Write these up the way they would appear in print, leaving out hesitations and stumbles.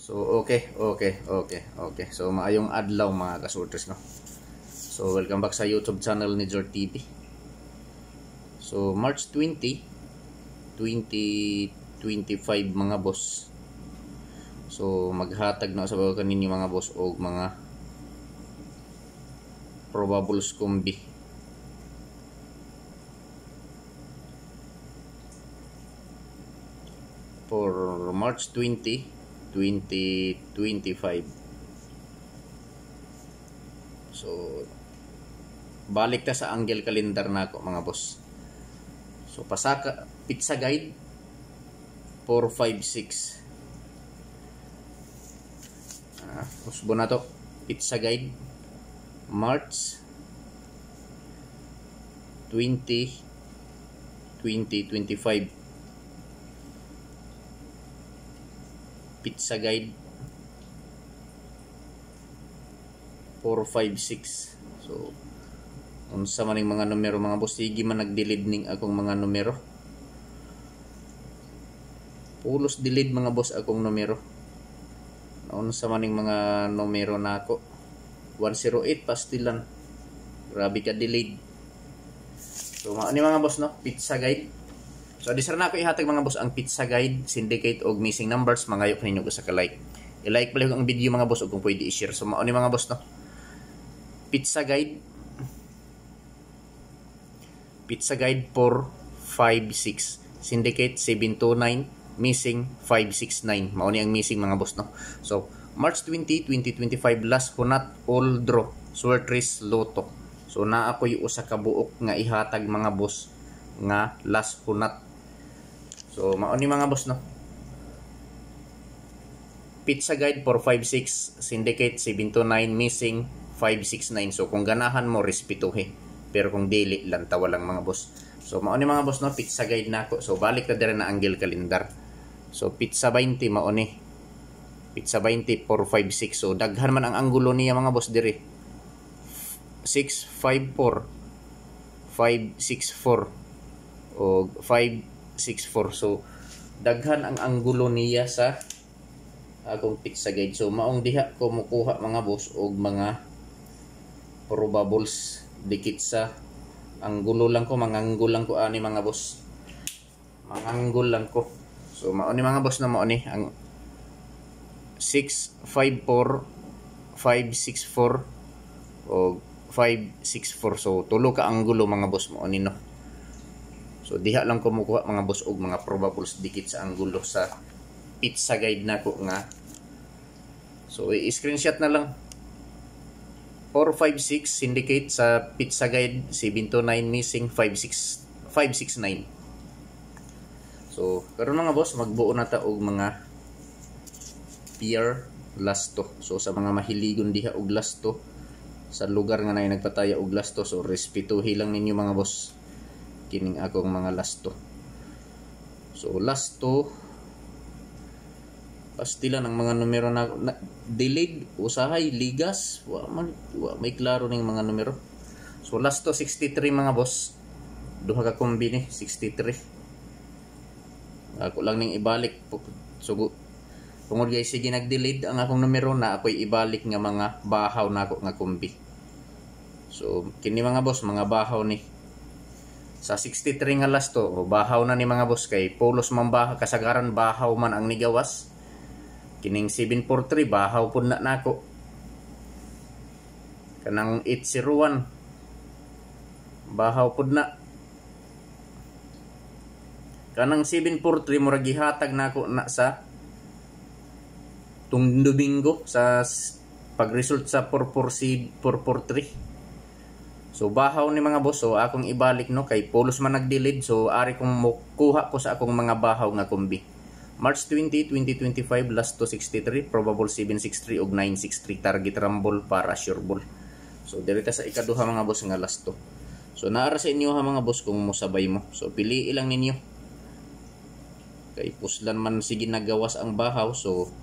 So okay. So maayong adlaw mga kasorters, no. So welcome back sa YouTube channel ni Jor TV. So March 20, 2025 mga boss. So maghatag na sa bago kaninyo mga boss og mga probables kombi. For March 20, 2025. So balik ta sa angle calendar nako mga boss. So pasaka pizza guide 456. Usbo na to. Pizza guide March 20, 2025. Pizza guide 456. So unsa man ning mga numero mga boss, sige man nag-delete ning akong mga numero. Pulos delete mga boss akong numero. Unsa man ning mga numero nako. 108 pastilan. Grabe ka delete. So ni mga boss, no, pizza guide. So disar na ako ihatag mga boss ang pizza guide, syndicate og missing numbers. Mangayo pa ninyo sa ka-like. I-like pala ang video mga boss og kung pwede i-share. So mao ni mga boss, no. Pizza guide 456, syndicate 729, missing 569. Mao ni ang missing mga boss, no. So March 20, 2025 last hunat all draw Swertres Lotto. So naa ako'y usa ka buok nga ihatag mga boss nga last hunat. So mao ni mga boss, no. Pizza guide 456, syndicate 729, missing 569. So kung ganahan mo respetuhe, pero kung dili lang tawa lang mga boss. So mao ni mga boss, no, pizza guide nako. So balik ta dire na angle calendar. So pizza 20 mao ni. Pizza 20 456. So daghan man ang anggulo niya mga boss dire. 654 564 o 564. So daghan ang anggulo niya sa akong pizza guide. So maong diha ko mukuha mga boss og mga probables dikit sa anggulo lang ko, manganggol lang ko ani mga boss. Manganggol lang ko. So mao ni mga boss, na mao ni ang 654 564 o 564. So tulo ka anggulo mga boss, mao ni, no. So diha lang ko mukuha mga boss og mga probables dikit sa anggulo sa pizza guide nako nga. So i-screenshot na lang. 456 syndicate sa pizza guide 729, missing 569. So karon mga boss, magbuo na ta og mga pair lasto. So sa mga mahiligon diha og lasto sa lugar nga nay nagpataya og lasto, so respetuhi lang ninyo mga boss kining akong mga lasto. So lasto pastila ng mga numero na delete, usahay, ligas, may klaro ning mga numero. So last to 63 mga boss. Duha ka kombi ni 63. Ako lang ning ibalik. So tungod guys, sige nag-delete ang akong numero na ako'y ibalik nga mga bahaw na ako nga kombi. So kini mga boss, mga bahaw ni sa 63 nga last to, bahaw na ni mga boss, kay pulos man bahaw, kasagaran bahaw man ang nigawas. Kining 743 bahaw pud na nako. Kanang 801 bahaw pud na. Kanang 743 murag gihatag nako na sa tung Domingo sa pag-result sa 443. So bahaw ni mga boss. So akong ibalik, no, kay pulos man nag-delete. So ari kong mukuha ko sa akong mga bahaw nga kombi. March 20, 2025 last to 63, probable 763 ug 963, target rumble para sure ball. So direta sa ikaduha mga boss nga last to. So naara sa inyo ha mga boss kung mosabay mo. So pili lang ninyo. Kay puslan man sige nagawas ang bahaw, so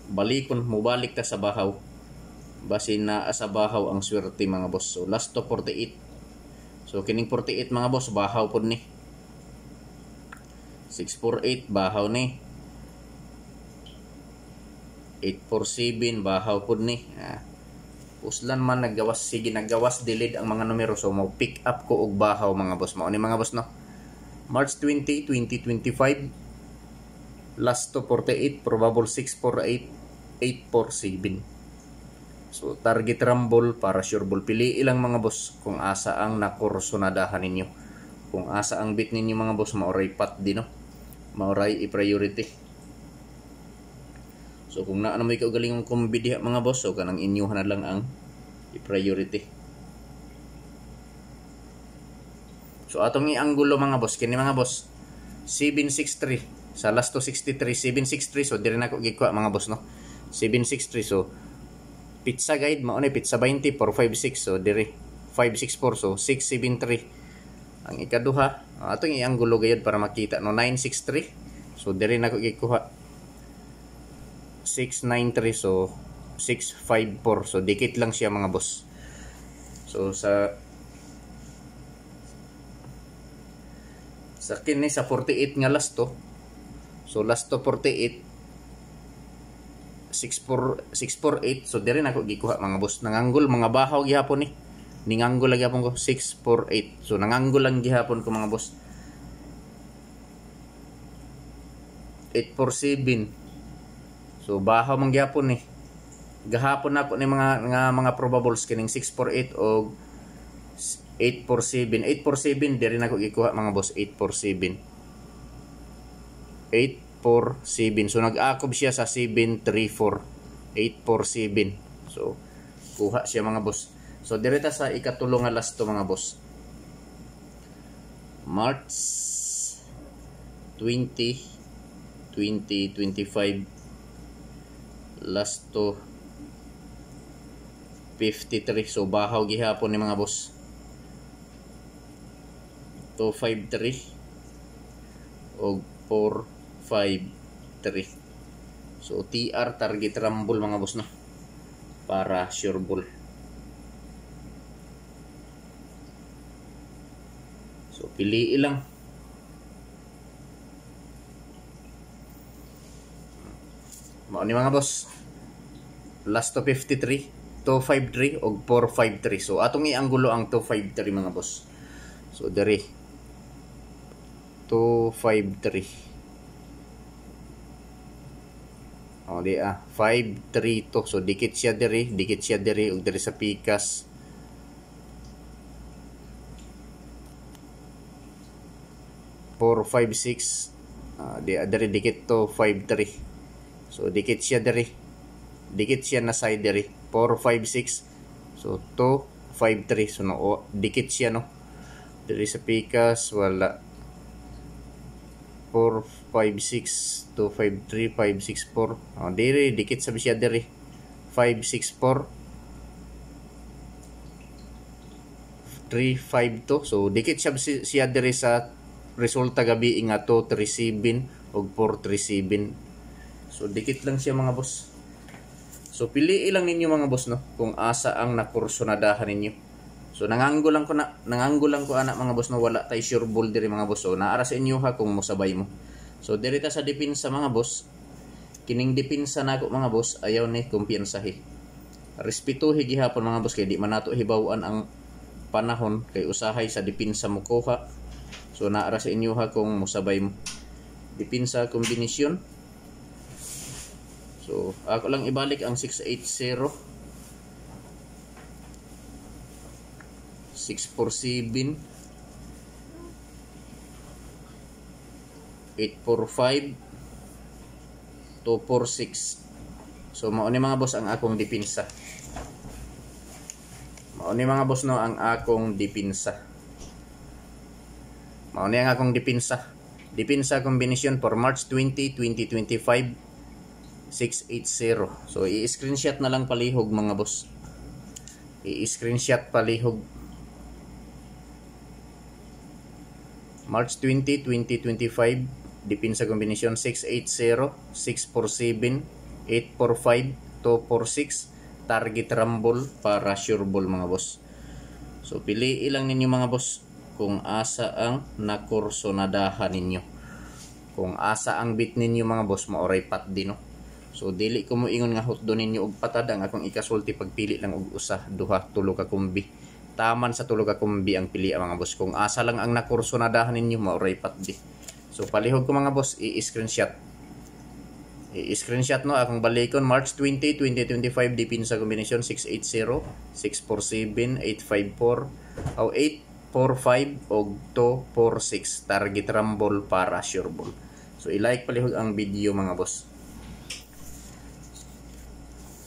balikon mo, balik ta sa bahaw. Basin na sa bahaw ang swerte mga boss. So last to 48. So kining 48 mga boss, bahaw pod ni. 648 bahaw ni. 847 bahaw pud ni. Uslan man naggawas, sige naggawas delete ang mga numero, so mo pick up ko og bahaw mga boss. Mao ni mga boss no. March 20, 2025, last to 48, probable 648, 847. So target rumble para sure ball. Pili ilang mga boss kung asa ang nakursonadahan ninyo. Kung asa ang bit ninyo mga boss, maoray pat din no. Maoray i-priority. So kung naa na may kaugalingong kombi diha mga boss, so kanang inyuhan na lang ang i-priority. So atong i-anggulo mga boss, kini mga boss 763 sa last to 63, 763, so diri na ko gikuha mga boss no. 763, so pizza guide mao ni pizza 20 456, so diri 564, so 673 ang ikaduha. Atong i-anggulo gayud para makita no, 963, so diri na ko gikuha 693, so 654, so dikit lang siya mga boss. So sa kini sa 48 nga last to, so last to 48 648, so diri na ko gikuha mga boss. Nanganggol mga bahaw gihapon ni, ninganggol lagi hapon ko 648, so nanganggol lang gihapon ko mga boss. 847, so bahaw man gyapon ni. Gahapon nako ni mga probables kining 648 o 847. 847 diri nako gikuha mga boss. 847. So nag-akob siya sa 734. 847. So kuha siya mga boss. So diri ta sa ikatulong nga last to mga boss. March 20, 2025, last to 53, so bahaw gihapon ni mga boss. 253 o 453, so TR target rumble mga boss no, para sure ball. So pili lang. Mao ni mga boss, last to 53, 253 o 453. So atong ianggulo ang 253 mga boss. So diri 253. O di 532. So dikit siya diri ug diri sa pikas. Four, 5, 6. Diri dikit to 5-3. So dikit siya diri. Dikit siya na side diri. 4, 5, 6. So 2, 5, 3. So no, dikit siya no. Diri sa pikas wala. 4, 5, 6, 2, 5, 3, 5, 6, 4. Diri dikit sa siya diri. 5, 6, 4. 3, 5, 2. So dikit siya diri sa resulta gabi nga 2, 3, 7 og 4, 3, 7. So dikit lang siya mga boss. So pili lang ninyo mga boss no kung asa ang nakursonadahan ninyo. So nanganggol lang ko ana mga boss no, wala tay sure ball diri mga boss. So naara sa inyo ha kung mosabay mo. So diri ta sa depensa mga boss. Kining depensa nako mga boss, ayaw ni kumpiyansahi. Respetuhi gihapon mga boss kay di man nato hibaw-an ang panahon kay usahay sa depensa mo kuha. So naara sa inyo ha kung mosabay mo. Depensa kombinasyon. So, ako lang ibalik ang 680, 647, 845, 246. So, mao ni mga boss ang akong depensa. Mao ni mga boss no ang akong depensa. Mao ni ang akong depensa. Depensa kombinasyon for March 20, 2025. 680. So i-screenshot na lang palihog mga boss. I-screenshot palihog. March 20, 2025, depensa kombinasyon 680, 647, 845, 246, target rumble para sure ball mga boss. So pili lang ninyo mga boss kung asa ang nakursonadahan ninyo. Kung asa ang bit ninyo mga boss, maoray pat din no. So dili ko mo ingon nga hutdon ninyo og patad ang akong ikasulti pagpili lang og usa, duha, tulo ka kumbi. Taman sa tulo ka kumbi ang pili mga boss. Kung asa lang ang nakurso na dahan ninyo mauray patdi. So palihog ko mga boss, i-screenshot. I-screenshot no akong balikon March 20, 2025 dipin sa kombinasyon 680, 647, 854 o 845 og 246 target rumble para sure ball. So i-like palihog ang video mga boss.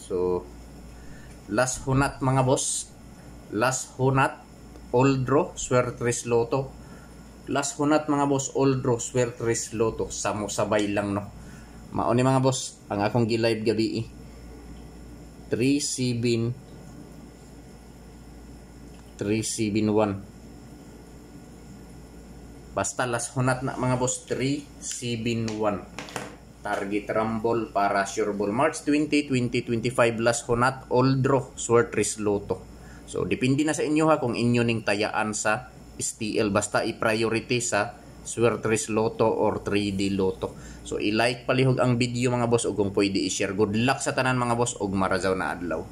So last hunat mga boss. Last hunat all draw Swertres Lotto. Last hunat mga boss, all draw Swertres Lotto. Samo sabay lang no. Mao ni mga boss ang akong gi-live gabi 371. Basta last hunat na mga boss 371. Target rumble para sure ball March 20, 2025 last hunat all draw Swertres Lotto. So depende na sa inyo ha kung inyo ning tayaan sa STL, basta i-priority sa Swertres Lotto or 3D Lotto. So i-like palihog ang video mga boss ug kung pwede i-share. Good luck sa tanan mga boss ug marazaw na adlaw.